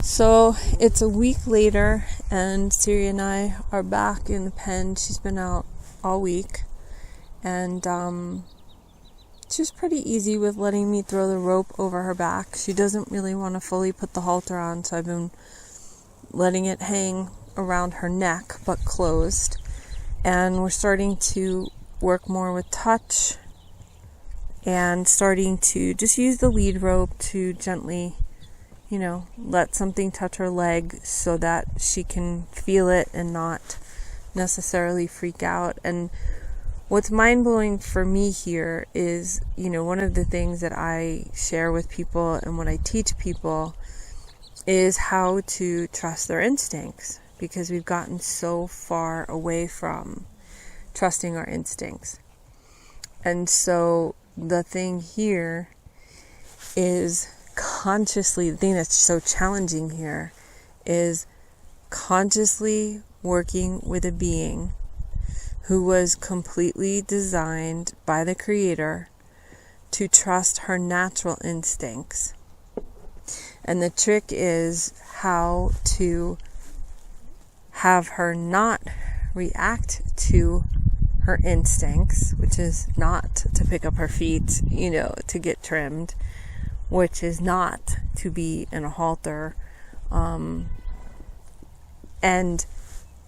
So it's a week later, and Siri and I are back in the pen. She's been out all week, and she was pretty easy with letting me throw the rope over her back. She doesn't really want to fully put the halter on, so I've been letting it hang around her neck, but closed. And we're starting to work more with touch, and starting to just use the lead rope to gently, let something touch her leg so that she can feel it and not necessarily freak out. And what's mind-blowing for me here is, one of the things that I share with people and what I teach people is how to trust their instincts, because we've gotten so far away from trusting our instincts. And so the thing here is the thing that's so challenging here is consciously working with a being who was completely designed by the Creator to trust her natural instincts. And the trick is how to have her not react to her instincts, which is not to pick up her feet, to get trimmed, which is not to be in a halter. And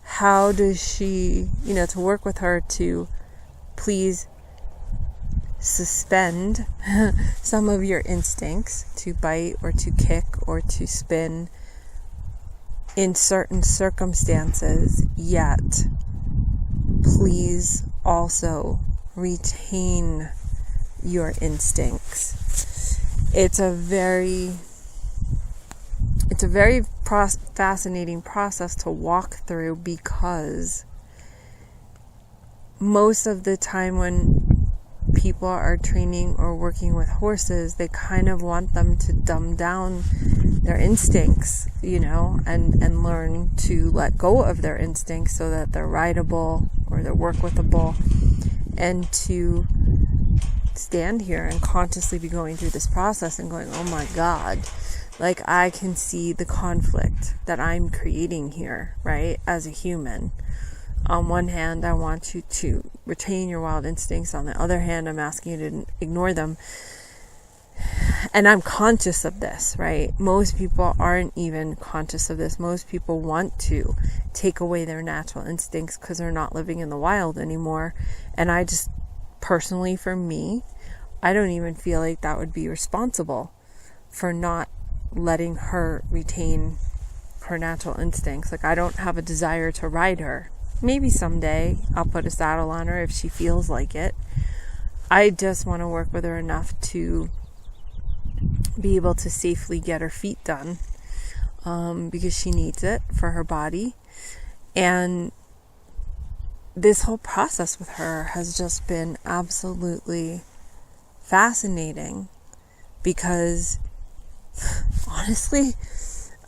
how does she, to work with her to please suspend some of your instincts to bite or to kick or to spin in certain circumstances, yet please also retain your instincts. It's a very fascinating process to walk through, because most of the time when people are training or working with horses, they kind of want them to dumb down their instincts, and learn to let go of their instincts so that they're rideable or they're work withable, and to stand here and consciously be going through this process and going, oh my God, like I can see the conflict that I'm creating here, right? As a human. On one hand, I want you to retain your wild instincts. On the other hand, I'm asking you to ignore them. And I'm conscious of this, right? Most people aren't even conscious of this. Most people want to take away their natural instincts because they're not living in the wild anymore. And I just, personally, for me, I don't even feel like that would be responsible for not letting her retain her natural instincts. Like, I don't have a desire to ride her. Maybe someday I'll put a saddle on her if she feels like it. I just want to work with her enough to be able to safely get her feet done, because she needs it for her body. And this whole process with her has just been absolutely fascinating, because honestly,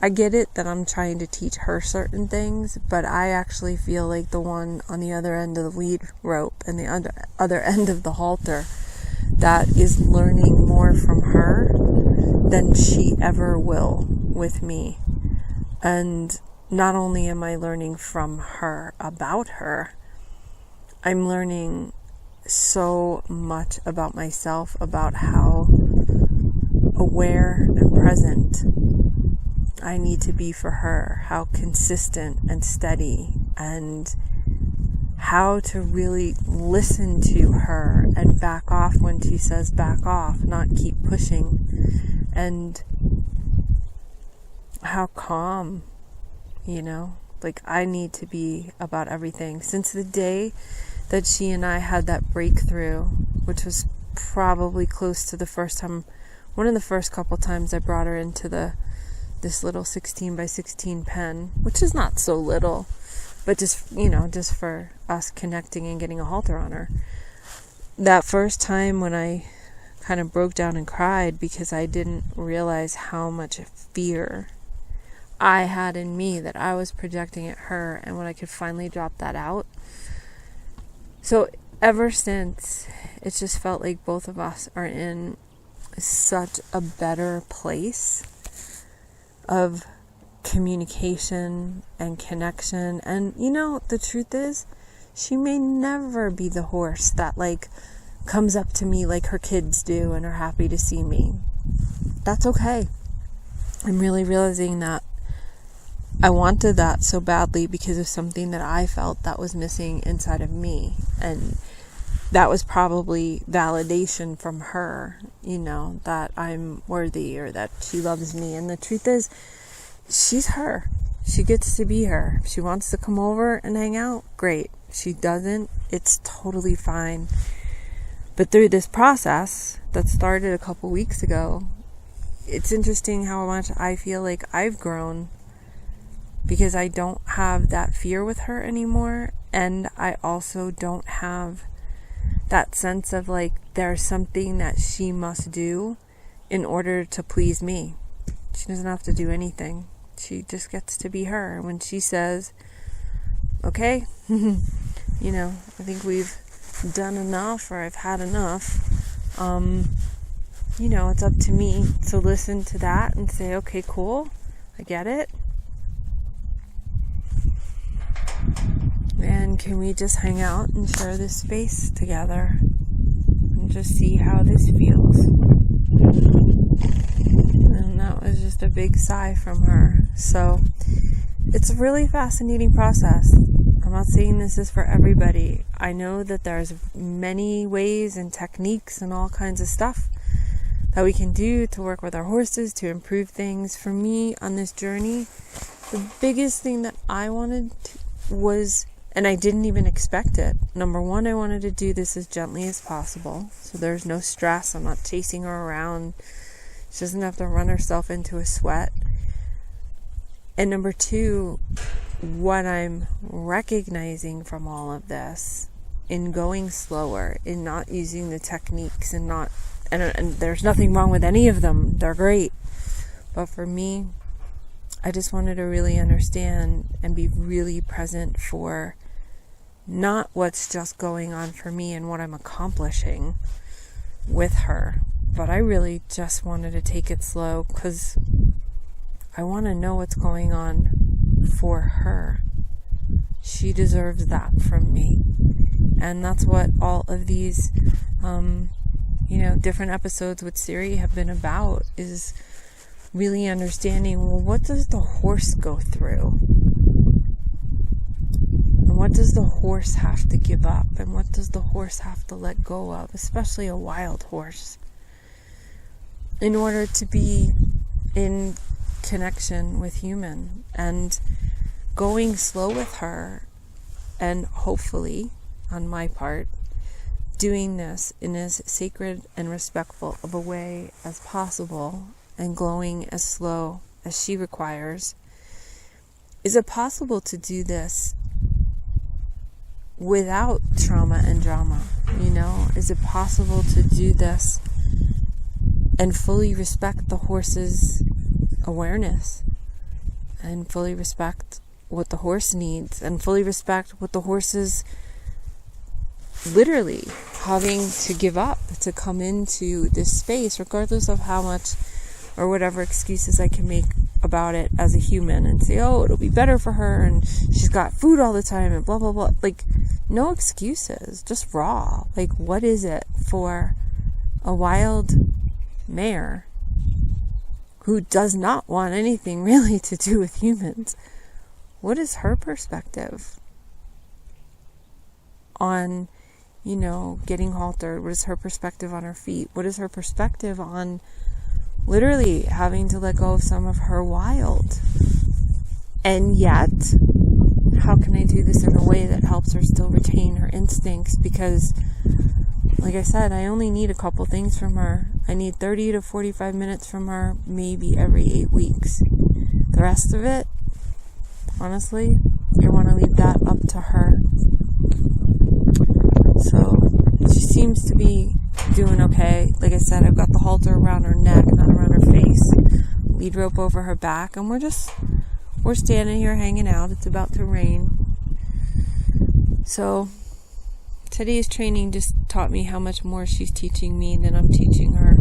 I get it that I'm trying to teach her certain things, but I actually feel like the one on the other end of the lead rope and the other end of the halter that is learning more from her than she ever will with me. And not only am I learning from her about her, I'm learning so much about myself, about how aware and present I need to be for her, how consistent and steady, and how to really listen to her and back off when she says back off, not keep pushing, and how calm, like I need to be about everything. Since the day that she and I had that breakthrough, which was probably close to the first time, one of the first couple times I brought her into this little 16 by 16 pen, which is not so little, but just for us connecting and getting a halter on her. That first time when I kind of broke down and cried because I didn't realize how much fear I had in me that I was projecting at her, and when I could finally drop that out. So ever since, it's just felt like both of us are in such a better place of communication and connection. And the truth is, she may never be the horse that like comes up to me like her kids do and are happy to see me. That's okay. I'm really realizing that I wanted that so badly because of something that I felt that was missing inside of me. And that was probably validation from her, that I'm worthy or that she loves me. And the truth is, she's her. She gets to be her. If she wants to come over and hang out, great. If she doesn't, it's totally fine. But through this process that started a couple weeks ago, it's interesting how much I feel like I've grown, because I don't have that fear with her anymore. And I also don't have that sense of like there's something that she must do in order to please me. She doesn't have to do anything. She just gets to be her. When she says, okay, I think we've done enough, or I've had enough, it's up to me to listen to that and say, okay, cool, I get it. And can we just hang out and share this space together and just see how this feels? And that was just a big sigh from her. So it's a really fascinating process. I'm not saying this is for everybody. I know that there's many ways and techniques and all kinds of stuff that we can do to work with our horses to improve things. For me, on this journey, the biggest thing that I wanted was, and I didn't even expect it. Number one, I wanted to do this as gently as possible, so there's no stress. I'm not chasing her around. She doesn't have to run herself into a sweat. And number two, what I'm recognizing from all of this, in going slower, in not using the techniques, and there's nothing wrong with any of them. They're great. But for me, I just wanted to really understand and be really present for not what's just going on for me and what I'm accomplishing with her, but I really just wanted to take it slow because I want to know what's going on for her. She deserves that from me. And that's what all of these, different episodes with Siri have been about, is really understanding, well, what does the horse go through? And what does the horse have to give up? And what does the horse have to let go of? Especially a wild horse. In order to be in connection with human. And going slow with her, and hopefully, on my part, doing this in as sacred and respectful of a way as possible, and going as slow as she requires. Is it possible to do this without trauma and drama? Is it possible to do this and fully respect the horse's awareness, and fully respect what the horse needs, and fully respect what the horse is literally having to give up to come into this space, regardless of how much or whatever excuses I can make about it as a human, and say, oh, it'll be better for her, and she's got food all the time, and blah, blah, blah. Like, no excuses, just raw. Like, what is it for a wild mare who does not want anything really to do with humans? What is her perspective on, getting haltered? What is her perspective on her feet? What is her perspective on literally having to let go of some of her wild? And yet, how can I do this in a way that helps her still retain her instincts? Because, like I said, I only need a couple things from her. I need 30 to 45 minutes from her, maybe every 8 weeks. The rest of it, honestly, I want to leave that up to her. So, she seems to be doing okay. Like I said, I've got the halter around her neck, not around her face. Lead rope over her back, and we're standing here hanging out. It's about to rain. So, today's training just taught me how much more she's teaching me than I'm teaching her.